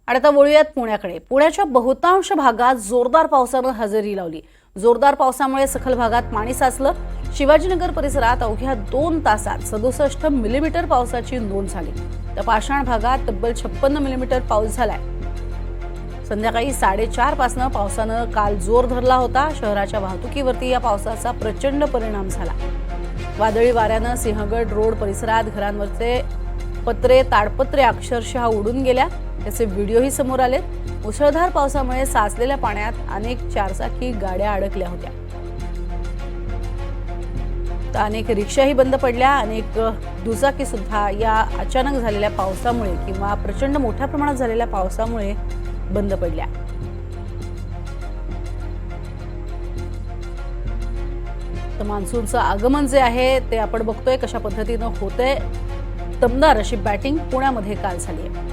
आणि आता वळूयात पुण्याकडे। पुण्याच्या बहुतांश भागात जोरदार पावसानं हजेरी लावली। जोरदार पावसामुळे सखल भागात पाणी साचलं। शिवाजीनगर परिसरात अवघ्या 2 तासात 67 मिलीमीटर पावसाची नोंद झाली। तर पाषाण भागात तब्बल 56 मिलीमीटर पाऊस झालाय। संध्याकाळी 4:30 पासून पावसानं काल जोर धरला होता। शहराच्या वाहतुकीवरती या पावसाचा प्रचंड परिणाम झाला। वादळी वाऱ्यानं सिंहगड रोड परिसरात घरांवरचे पत्रे ताडपत्रे अक्षरशः उडून गेल्या। त्याचे व्हिडिओही समोर आले। मुसळधार पावसामुळे साचलेल्या पाण्यात अनेक चारचाकी गाड्या अडकल्या होत्या। तर अनेक रिक्षाही बंद पडल्या। अनेक दुचाकी सुद्धा या अचानक झालेल्या पावसामुळे किंवा प्रचंड मोठ्या प्रमाणात झालेल्या पावसामुळे बंद पडल्या। तर मान्सूनचं आगमन जे आहे ते आपण बघतोय कशा पद्धतीने होतंय। दमदार अशी बॅटिंग पुण्यामध्ये काल झाली आहे।